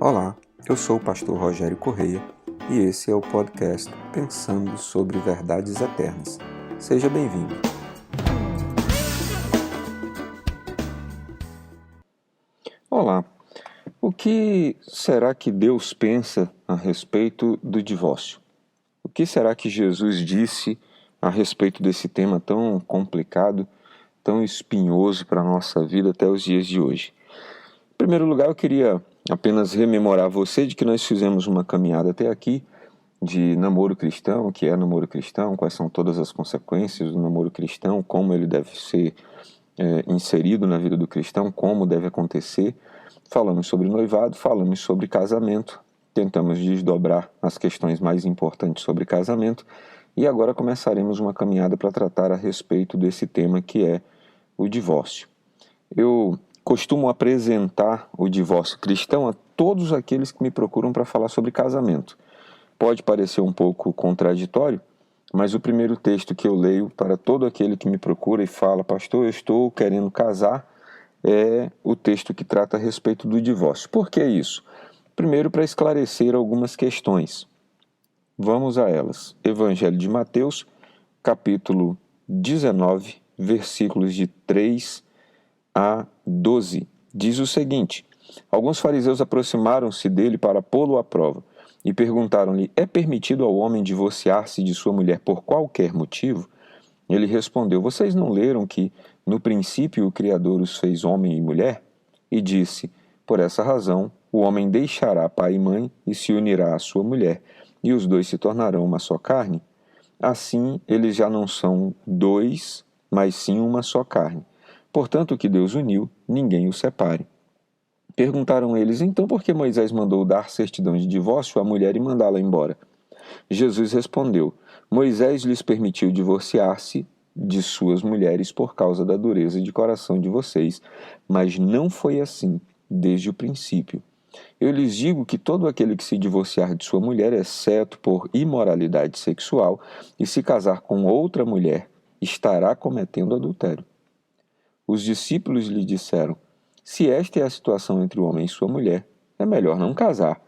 Olá, eu sou o pastor Rogério Correia e esse é o podcast Pensando sobre Verdades Eternas. Seja bem-vindo. Olá, o que será que Deus pensa a respeito do divórcio? O que será que Jesus disse a respeito desse tema tão complicado, tão espinhoso para a nossa vida até os dias de hoje? Em primeiro lugar, eu queria apenas rememorar você de que nós fizemos uma caminhada até aqui de namoro cristão, o que é namoro cristão, quais são todas as consequências do namoro cristão, como ele deve ser inserido na vida do cristão, como deve acontecer. Falamos sobre noivado, falamos sobre casamento, tentamos desdobrar as questões mais importantes sobre casamento e agora começaremos uma caminhada para tratar a respeito desse tema que é o divórcio. Eu costumo apresentar o divórcio cristão a todos aqueles que me procuram para falar sobre casamento. Pode parecer um pouco contraditório, mas o primeiro texto que eu leio para todo aquele que me procura e fala, pastor, eu estou querendo casar, é o texto que trata a respeito do divórcio. Por que isso? Primeiro, para esclarecer algumas questões. Vamos a elas. Evangelho de Mateus, capítulo 19, versículos de 3 a 12. Diz o seguinte: alguns fariseus aproximaram-se dele para pô-lo à prova e perguntaram-lhe: é permitido ao homem divorciar-se de sua mulher por qualquer motivo? Ele respondeu: vocês não leram que no princípio o Criador os fez homem e mulher? E disse: por essa razão o homem deixará pai e mãe e se unirá à sua mulher, e os dois se tornarão uma só carne. Assim eles já não são dois, mas sim uma só carne. Portanto, o que Deus uniu, ninguém o separe. Perguntaram eles: então por que Moisés mandou dar certidão de divórcio à mulher e mandá-la embora? Jesus respondeu: Moisés lhes permitiu divorciar-se de suas mulheres por causa da dureza de coração de vocês, mas não foi assim desde o princípio. Eu lhes digo que todo aquele que se divorciar de sua mulher, exceto por imoralidade sexual, e se casar com outra mulher, estará cometendo adultério. Os discípulos lhe disseram: se esta é a situação entre o homem e sua mulher, é melhor não casar.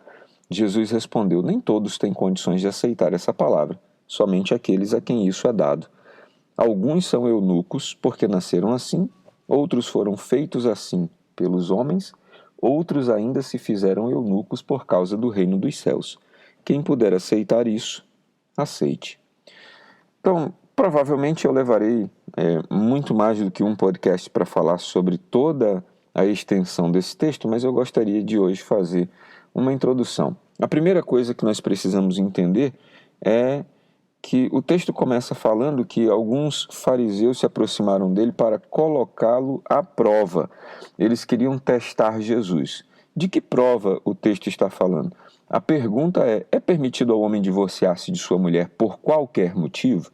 Jesus respondeu: nem todos têm condições de aceitar essa palavra, somente aqueles a quem isso é dado. Alguns são eunucos porque nasceram assim, outros foram feitos assim pelos homens, outros ainda se fizeram eunucos por causa do reino dos céus. Quem puder aceitar isso, aceite. Então, provavelmente eu levarei muito mais do que um podcast para falar sobre toda a extensão desse texto, mas eu gostaria de hoje fazer uma introdução. A primeira coisa que nós precisamos entender é que o texto começa falando que alguns fariseus se aproximaram dele para colocá-lo à prova. Eles queriam testar Jesus. De que prova o texto está falando? A pergunta é permitido ao homem divorciar-se de sua mulher por qualquer motivo?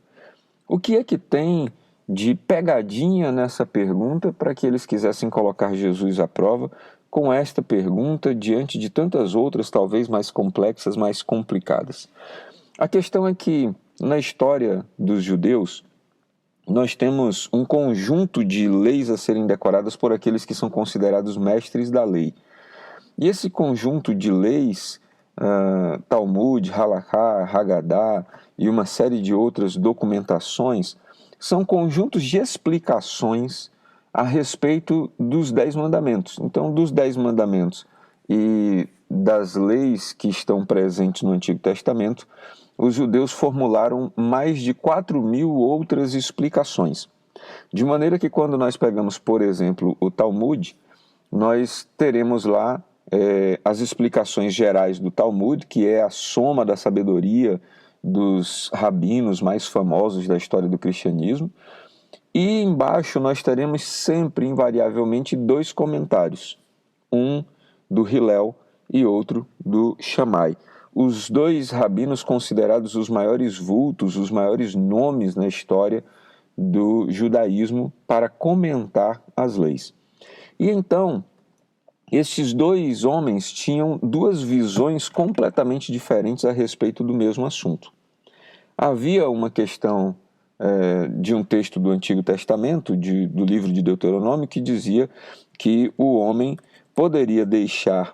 O que é que tem de pegadinha nessa pergunta para que eles quisessem colocar Jesus à prova com esta pergunta diante de tantas outras, talvez mais complexas, mais complicadas? A questão é que, na história dos judeus, nós temos um conjunto de leis a serem decoradas por aqueles que são considerados mestres da lei. E esse conjunto de leis, Talmud, Halakha, Haggadah e uma série de outras documentações, são conjuntos de explicações a respeito dos 10 mandamentos. Então, dos 10 mandamentos e das leis que estão presentes no Antigo Testamento, os judeus formularam mais de 4.000 outras explicações. De maneira que quando nós pegamos, por exemplo, o Talmud, nós teremos lá as explicações gerais do Talmud, que é a soma da sabedoria dos rabinos mais famosos da história do cristianismo. E embaixo nós teremos sempre, invariavelmente, 2 comentários. Um do Hillel e outro do Shammai. Os 2 rabinos considerados os maiores vultos, os maiores nomes na história do judaísmo para comentar as leis. E então, estes 2 homens tinham 2 visões completamente diferentes a respeito do mesmo assunto. Havia uma questão de um texto do Antigo Testamento, do livro de Deuteronômio, que dizia que o homem poderia deixar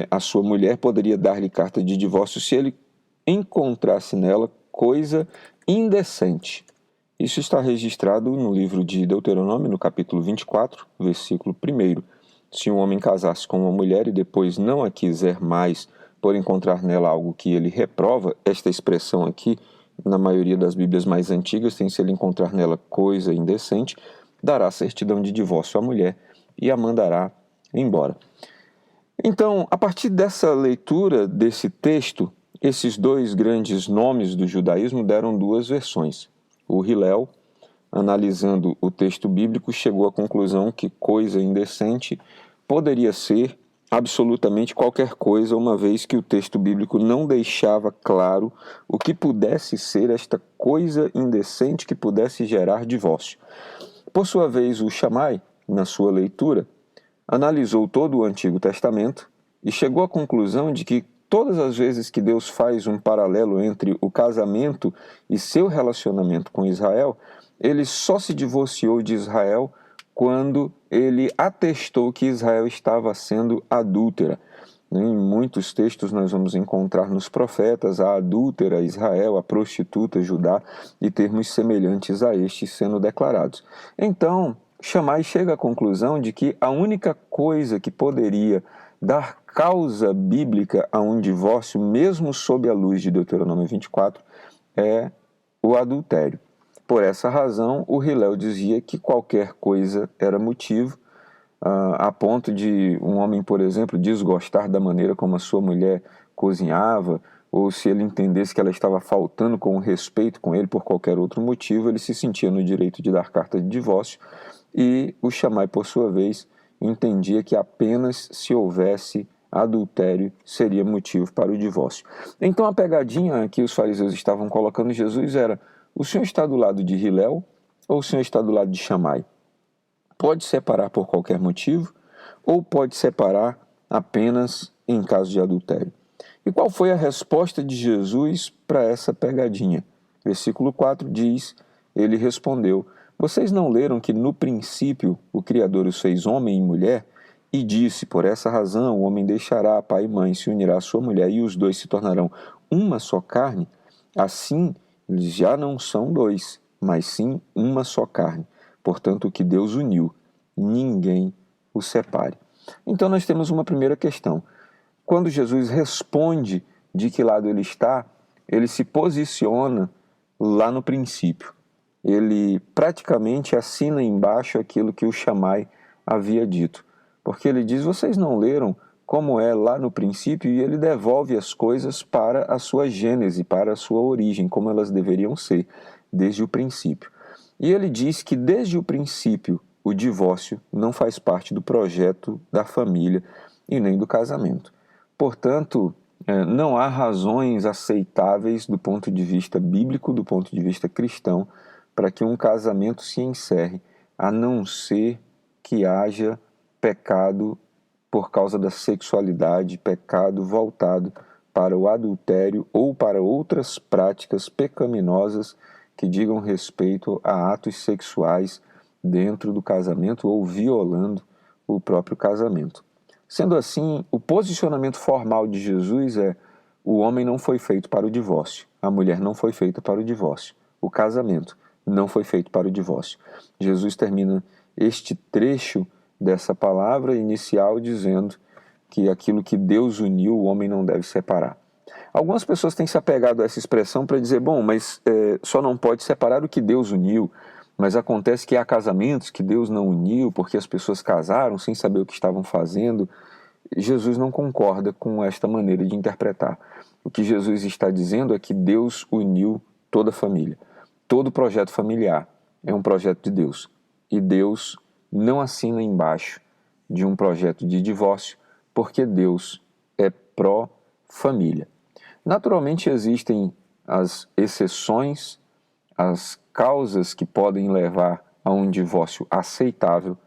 a sua mulher poderia dar-lhe carta de divórcio se ele encontrasse nela coisa indecente. Isso está registrado no livro de Deuteronômio, no capítulo 24, versículo 1. Se um homem casasse com uma mulher e depois não a quiser mais por encontrar nela algo que ele reprova, esta expressão aqui, na maioria das Bíblias mais antigas, tem se ele encontrar nela coisa indecente, dará certidão de divórcio à mulher e a mandará embora. Então, a partir dessa leitura desse texto, esses dois grandes nomes do judaísmo deram duas versões. O Hillel, analisando o texto bíblico, chegou à conclusão que coisa indecente poderia ser absolutamente qualquer coisa, uma vez que o texto bíblico não deixava claro o que pudesse ser esta coisa indecente que pudesse gerar divórcio. Por sua vez, o Shammai, na sua leitura, analisou todo o Antigo Testamento e chegou à conclusão de que todas as vezes que Deus faz um paralelo entre o casamento e seu relacionamento com Israel, ele só se divorciou de Israel quando ele atestou que Israel estava sendo adúltera. Em muitos textos nós vamos encontrar nos profetas a adúltera Israel, a prostituta Judá e termos semelhantes a estes sendo declarados. Então, Shammai chega à conclusão de que a única coisa que poderia dar causa bíblica a um divórcio, mesmo sob a luz de Deuteronômio 24, é o adultério. Por essa razão, o Hillel dizia que qualquer coisa era motivo, a ponto de um homem, por exemplo, desgostar da maneira como a sua mulher cozinhava, ou se ele entendesse que ela estava faltando com respeito com ele por qualquer outro motivo, ele se sentia no direito de dar carta de divórcio, e o Shammai, por sua vez, entendia que apenas se houvesse adultério seria motivo para o divórcio. Então a pegadinha que os fariseus estavam colocando em Jesus era: o senhor está do lado de Hillel ou o senhor está do lado de Shammai? Pode separar por qualquer motivo ou pode separar apenas em caso de adultério? E qual foi a resposta de Jesus para essa pegadinha? Versículo 4 diz, ele respondeu: vocês não leram que no princípio o Criador os fez homem e mulher? E disse, por essa razão o homem deixará pai e mãe, se unirá à sua mulher e os dois se tornarão uma só carne? Assim, eles já não são dois, mas sim uma só carne. Portanto, o que Deus uniu, ninguém o separe. Então nós temos uma primeira questão. Quando Jesus responde de que lado ele está, ele se posiciona lá no princípio. Ele praticamente assina embaixo aquilo que o Shammai havia dito. Porque ele diz, vocês não leram como é lá no princípio, e ele devolve as coisas para a sua gênese, para a sua origem, como elas deveriam ser, desde o princípio. E ele diz que desde o princípio o divórcio não faz parte do projeto da família e nem do casamento. Portanto, não há razões aceitáveis do ponto de vista bíblico, do ponto de vista cristão, para que um casamento se encerre, a não ser que haja pecado por causa da sexualidade, pecado voltado para o adultério ou para outras práticas pecaminosas que digam respeito a atos sexuais dentro do casamento ou violando o próprio casamento. Sendo assim, o posicionamento formal de Jesus é: o homem não foi feito para o divórcio, a mulher não foi feita para o divórcio, o casamento não foi feito para o divórcio. Jesus termina este trecho dessa palavra inicial dizendo que aquilo que Deus uniu, o homem não deve separar. Algumas pessoas têm se apegado a essa expressão para dizer, bom, mas só não pode separar o que Deus uniu, mas acontece que há casamentos que Deus não uniu porque as pessoas casaram sem saber o que estavam fazendo. Jesus não concorda com esta maneira de interpretar. O que Jesus está dizendo é que Deus uniu toda a família. Todo projeto familiar é um projeto de Deus. E Deus não assina embaixo de um projeto de divórcio, porque Deus é pró-família. Naturalmente existem as exceções, as causas que podem levar a um divórcio aceitável,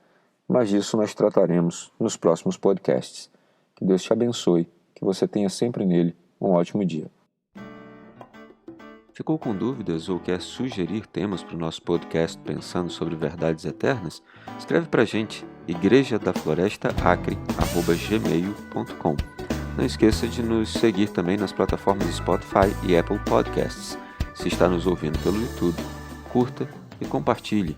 mas disso nós trataremos nos próximos podcasts. Que Deus te abençoe, que você tenha sempre nele um ótimo dia. Ficou com dúvidas ou quer sugerir temas para o nosso podcast Pensando sobre Verdades Eternas? Escreve para a gente, igrejadaflorestaacre@gmail.com. Não esqueça de nos seguir também nas plataformas Spotify e Apple Podcasts. Se está nos ouvindo pelo YouTube, curta e compartilhe.